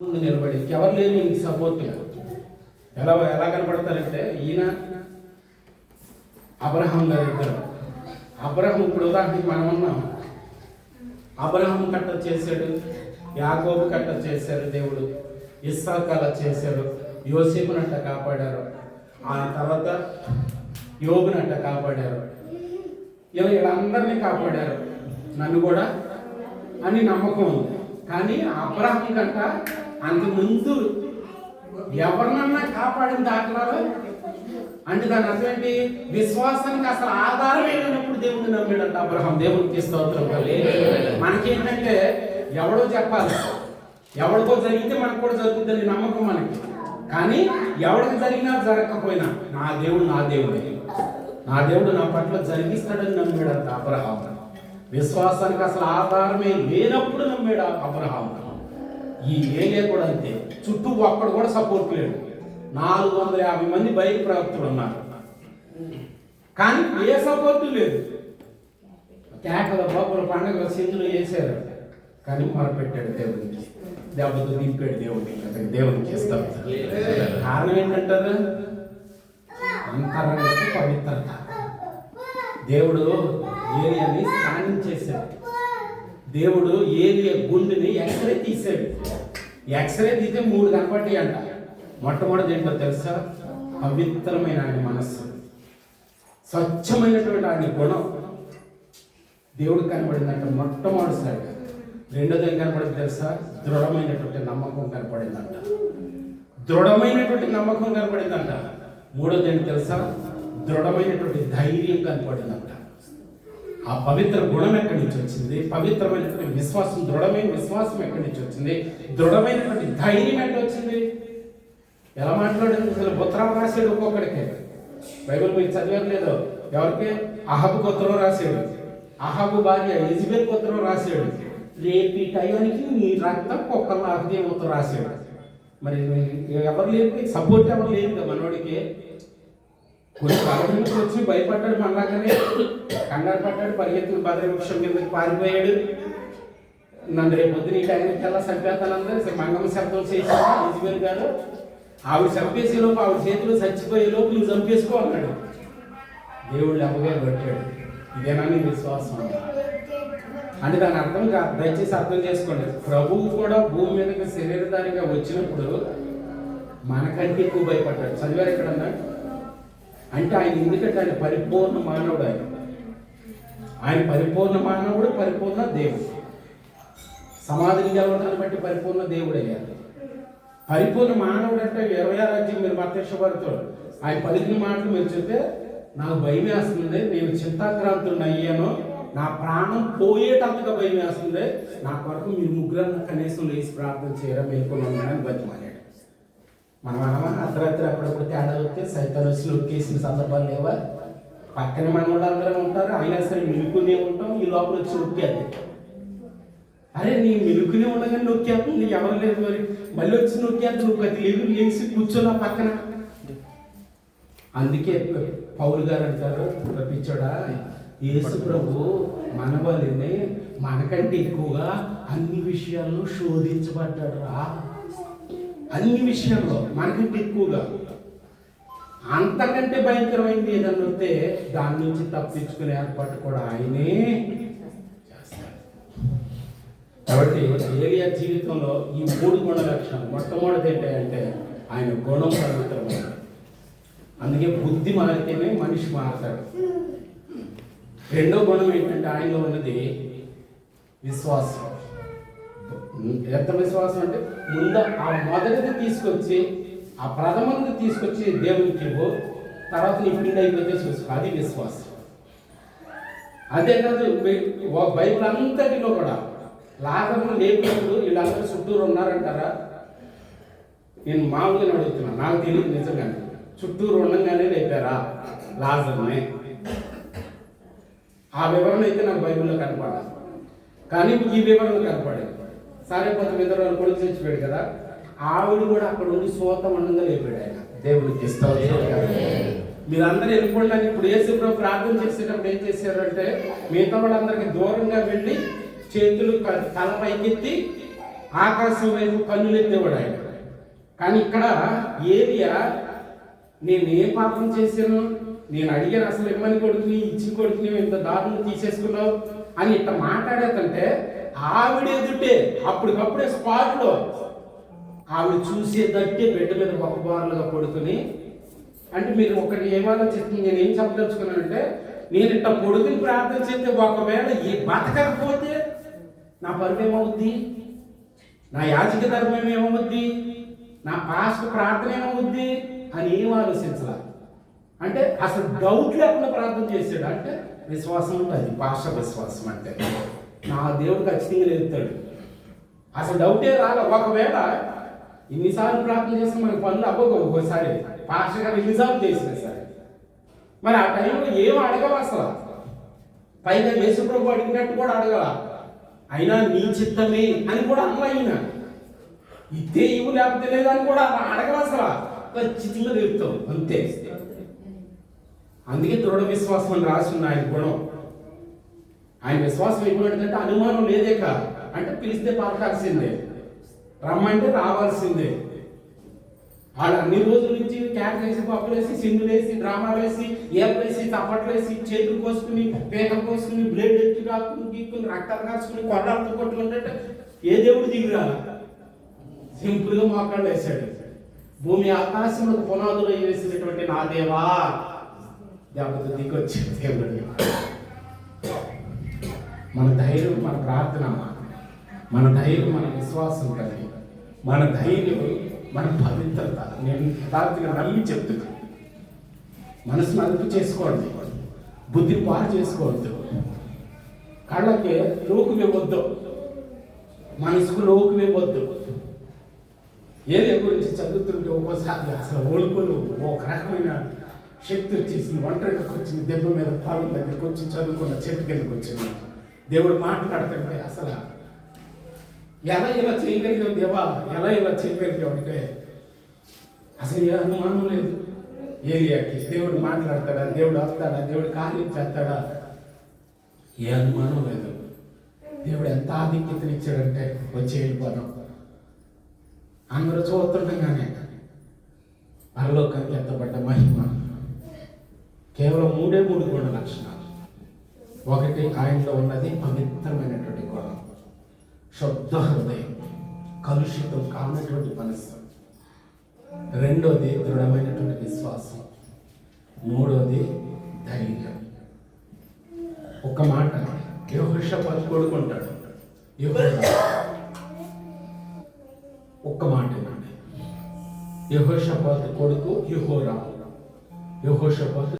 ముందు నిలబడి ఎవరు లేని నీకు సపోర్ట్ ఎలా ఎలా కనపడతారంటే ఈయన అబ్రహాం గారు ఇద్దరు. అబ్రహాం ఇప్పుడు ఉదాహరణకి మనం ఉన్నాం. అబ్రహాం కట్ట చేశాడు, యాకోబు కట్ట చేశారు దేవుడు, ఇస్సాకు అలా చేశారు, యోసేపునట్ట కాపాడారు, ఆ తర్వాత యోబునట్ట కాపాడారు, ఇలా వీళ్ళందరినీ కాపాడారు, నన్ను కూడా అని నమ్మకం ఉంది. కానీ అబ్రహాం కంట అంతకుముందు ఎవరినన్నా కాపాడిన దాఖలాలు అంటే దాని అర్థం ఏంటి? విశ్వాసానికి అసలు ఆధారం లేనప్పుడు దేవుడిని నమ్మాడంట అబ్రహాం. దేవునికి స్తోత్రం. మనకేంటంటే ఎవడో చెప్పాలి, ఎవడికో జరిగితే మనకు కూడా జరుగుతుందని నమ్మకం మనకి. కానీ ఎవరికి జరిగినా జరగకపోయినా నా దేవుడు నా దేవుడు నా పట్ల జరిగిస్తాడని నమ్మాడంట అబ్రహాం. విశ్వాసానికి అసలు ఆధారమే లేనప్పుడు నమ్మాడు అబ్రహాం. ఈ ఏలియా కూడా అంతే. చుట్టూ ఒక్కడు కూడా సపోర్ట్ లేడు. 450 మంది బయట ప్రవక్తలు ఉన్నారు, కానీ ఏ సపోర్టు లేదు. కేకల బాబుల పండుగ సింధులు వేసారు, కానీ మొరపెట్టాడు దేవునికి, దెబ్బతో దింపాడు దేవునికి ఇస్తాం. కారణం ఏంటంటారు? అంతరంగకి పవిత్రత. దేవుడు ఏలియాని స్నానం చేశాడు. దేవుడు ఏలియా గుండెని ఎక్స్రే తీసాడు. ఎక్స్రే తీస్తే 3 కనపడ్డాయి అంట. మొట్టమొదటి ఏంటో తెలుసా? పవిత్రమైన ఆయన మనస్సు, స్వచ్ఛమైనటువంటి ఆయన గుణం దేవుడు కనపడిందంట మొట్టమొదటిసారిగా. రెండోది ఏం కనపడింది తెలుసా? దృఢమైనటువంటి నమ్మకం కనపడిందంట. మూడోది ఏంటి తెలుసా? దృఢమైనటువంటి ధైర్యం కనపడిందంట. ఆ పవిత్ర గుణం ఎక్కడి నుంచి వచ్చింది? పవిత్రమైనటువంటి విశ్వాసం, దృఢమైన విశ్వాసం ఎక్కడి నుంచి వచ్చింది? దృఢమైనటువంటి ధైర్యం ఎక్కడి వచ్చింది? ఎలా మాట్లాడింది? అసలు ఉత్తరం రాశాడు ఒక్కొక్కడికి. బైబిల్ మీరు చదివారు లేదో? ఎవరికి? అహాబుకు ఉత్తరం రాశాడు. అహాబు భార్య యెజబెల్‌కు ఉత్తరం రాశాడు. రేపు ఈ టయానికి నీ రక్తం కుక్కలు ఆకుదే ఉత్తరం రాశాడు. మరి ఎవరు లేదు, సపోర్ట్ ఎవరు లేదు కదా మనోడికి. కొన్ని కాలం నుంచి వచ్చి భయపడ్డాడు, మనలాగానే కంగారు పడ్డాడు, పరిగెత్తులు బదరి వృక్షం కిందకి పారిపోయాడు. నన్ను రేపు పొద్దున ఈ టైంకి ఎలా చంపేస్తానందరూ మంగమ్మ శబ్దం చేశాడు యెజబెల్ గారు. ఆవిడ చంపేసే లోపు, ఆవిడ చేతిలో చచ్చిపోయే లోపు నువ్వు చంపేసుకో అన్నాడు. దేవుళ్ళు అమ్మగా పట్టాడు. ఇదేనా నీ విశ్వాసం అంటే? దాని అర్థం దయచేసి అర్థం చేసుకోండి. ప్రభువు కూడా భూమి మీదకి శరీరధారిగా వచ్చినప్పుడు మనకంటే ఎక్కువ భయపడ్డాడు. చదివారు ఎక్కడన్నా? అంటే ఆయన ఎందుకంటే ఆయన పరిపూర్ణ మానవుడు. ఆయన పరిపూర్ణ మానవుడు, పరిపూర్ణ దేవుడు. సమాధిని గెలవడాన్ని బట్టి పరిపూర్ణ దేవుడు అయ్యారు. పరిపూర్ణ మానవుడు అంటే 26 అధ్యాయం మీరు మత్తయి వార్తలో ఆయన పలికిన మాటలు మీరు చెప్తే నాకు భయం వేస్తుంది, నేను చింతాక్రాంతుడిని అయ్యాను, నా ప్రాణం పోయేటంతగా భయం వేస్తుంది, నా కొరకు మీరు ముగ్గురన్నా కనీసం లేచి ప్రార్థన చేయరా, మేల్కొన్నాను బతిమాలాడు. మనం అనమా అర్ధరాత్రి అప్పుడప్పుడు తేడా వస్తే సైతాన్ వచ్చి నొక్కేసిన సందర్భాలు లేవా? పక్కన మన వాళ్ళందరూ ఉంటారు, అయినా సరే మిలుకునే ఉంటాం, ఈ లోపల వచ్చి నొక్కేది. అరే నీ మిలుకునే ఉండగానే నొక్కేస్తాను, నీ ఎవరు లేదు, మరి మళ్ళీ వచ్చి నొక్కేస్తాను, నువ్వు గది లేదు, లేచి కూర్చోన్నా పక్కన. అందుకే పౌలు గారు అంటారు, పిచ్చోడా, యేసు ప్రభు మన వాళ్ళని మనకంటే ఎక్కువగా అన్ని విషయాల్లో శోధించబడ్డాడు రా. అన్ని విషయాల్లో మనకంటే ఎక్కువగా. అంతకంటే భయంకరమైంది ఏదన్నా వస్తే దాని నుంచి తప్పించుకునే ఏర్పాటు కూడా ఆయనే చేస్తాడు. కాబట్టి ఏలియా జీవితంలో ఈ 3 గుణ లక్షణాలు. మొట్టమొదటిది ఏంటంటే ఆయన గుణం పవిత్రమైనది. అందుకే బుద్ధి మారితేనే మనిషి మారుతాడు. రెండో గుణం ఏంటంటే ఆయనలో ఉన్నది విశ్వాసం. ఎంత విశ్వాసం అంటే ముందు ఆ మొదటిది తీసుకొచ్చి, ఆ ప్రథమది తీసుకొచ్చి దేవునికి ఇవ్వు, తర్వాత నీ పిండి అయిపోతే చూసుకో, అది విశ్వాసం. అంతేకాదు బైబిల్ అంతటిలో కూడా లాజరును లేపినప్పుడు వీళ్ళందరూ చుట్టూరు ఉన్నారంటారా? నేను మామూలుగా అడుగుతున్నాను, నాకు తెలియదు నిజంగా. చుట్టూరు ఉండగానే లేపారా లాజరుని? ఆ వివరణ అయితే నాకు బైబిల్లో కనపడాలి, కానీ ఈ వివరణ కనపడేది. సరే కొంత ఇద్దరు వాళ్ళు కొడుకు చచ్చిపోయాడు కదా, ఆవిడ కూడా అక్కడ ఉండి సోత ఉండంగా లేపాడు ఆయన. దేవుడికి ఇస్తారు. మీరందరూ వెళ్ళిపోండి. ఇప్పుడు యేసుప్రభు ప్రార్థన చేసేటప్పుడు ఏం చేశారంటే మిగతా వాళ్ళందరికీ దూరంగా వెళ్ళి చేతులు తల పైకెత్తి ఆకాశం వైపు కన్నులెత్తేవాడు ఆయన. కానీ ఇక్కడ ఏలియా, నేను ఏ పాపం చేశాను, నేను అడిగాను అసలు ఇమ్మని కొడుకుని ఇచ్చిన కొడుకుని ఇంత దారుణం తీసేసుకున్నావు అని ఇట్లా మాట్లాడేదంటే ఆవిడ ఎదుటే అప్పటికప్పుడే స్పాట్లో ఆవిడ చూసేదట్టే బెడ్ మీద బొక్కబారులుగా పడుకుని, అంటే మీరు ఒకటి ఏమాలోచిస్తుంది, నేను ఏం చెప్పదలుచుకున్నానంటే, నేను ఇట్లా పొడుగుని ప్రార్థన చేస్తే ఒకవేళ ఏ బతకకపోతే నా పరువు ఏమవుద్ది, నా యాజక ధర్మం ఏమవుద్ది, నా పాస్టర్ ప్రార్థన ఏమవుద్ది అని ఏం ఆలోచించాల. అంటే అసలు డౌట్ లేకుండా ప్రార్థన చేశాడు. అంటే విశ్వాసం ఉంటుంది, పాస్టర్ విశ్వాసం అంటే నా దేవుడు ఖచ్చితంగా లేపుతాడు. అసలు డౌటే రాల. ఒకవేళ ఇన్నిసార్లు ప్రార్థన చేస్తే మనకు పనులు అవ్వవు. ఒక్కోసారి పాస్టర్ గారు ఎన్నిసార్లు చేసినా సరే మరి ఆ టైంలో ఏం అడగల అసలు. పైగా యేసుప్రభు అడిగినట్టు కూడా అడగల. అయినా నీ చిత్తమే అని కూడా అన్న, ఇదే ఇవ్వు లేకపోతే లేదని కూడా అడగల అసలు. ఖచ్చితంగా లేపుతాం అంతే. అందుకే దృఢ విశ్వాసం అని రాసి ఉన్న ఆయన గుణం. ఆయన విశ్వాసం ఎప్పుడంటే అనుమానం లేదే కాదు. అంటే పిలిస్తే పలకాల్సిందే, రమ్మంటే రావాల్సిందే. వాళ్ళు అన్ని రోజుల నుంచి క్యాట్ వేసి, పప్పులేసి, సింగులేసి, డ్రామాలు వేసి, ఏపలేసి, తప్పట్లు వేసి, చేతులు కోసుకుని, పేకలు కోసుకుని, బ్లేడ్ ఎత్తి కాకుని గీక్కుని, రక్తాలు కాసుకుని, కొర్రాలతో కొట్టుకుంటే ఏ దేవుడు దిగురా? సింపుల్గా మోకాళ్ళు వేశాడు. భూమి ఆకాశంలో పునాదులు వేసినటువంటి నా దేవా దెబ్బతో దిగొచ్చి దేవుడు. మన ధైర్యం మన ప్రార్థన, మన ధైర్యం మన విశ్వాసం కలిగి, మన ధైర్యం మన పవిత్రత. నేను యథార్థంగా నమ్మి చెప్తున్నాను. మనసును అదుపు చేసుకోండి, బుద్ధిని పాడు చేసుకోవద్దు, కళ్ళకి లోకు ఇవ్వద్దు, మనసుకు లోకు ఇవ్వద్దు. ఏదే గురించి చదువుతుంటే ఒక్కోసారి అసలు ఓడుకొని ఒక రకమైన శక్తి వచ్చేసింది. ఒంటరికి వచ్చింది, దెబ్బ మీద పాలు దగ్గరికి వచ్చి చదువుకున్న చెట్టు కిందకి వచ్చింది. దేవుడు మాట్లాడుతుంటే అసలు ఎలా ఇలా చేయగలిగావు దేవా, ఎలా ఇలా చేయగలిగావు అంటే అసలు ఏ అనుమానం లేదు. ఏలియాకి దేవుడు మాట్లాడతాడా, దేవుడు వస్తాడా, దేవుడు కార్యం చేస్తాడా, ఏ అనుమానం లేదు. దేవుడు ఎంత ఆధిక్యతనిచ్చాడంటే వచ్చి వెళ్ళిపోదాం. అందరూ చూస్తుండగానే పరలోకానికి ఎత్తబడ్డ మహిమ కేవలం 3 గుణ లక్షణాలు. ఒకటి, ఆయనలో ఉన్నది పవిత్రమైనటువంటి గుణం, శుద్ధ హృదయం, కలుషితం కానటువంటి మనస్సు. రెండోది దృఢమైనటువంటి విశ్వాసం. మూడోది ధైర్యం. ఒక మాట, యెహోషాపాతు కొడుకుంటాడు. ఒక్క మాట ఏనండి, యెహోషాపాతు కొడుకు యెహోరాము. యెహోషాపాతు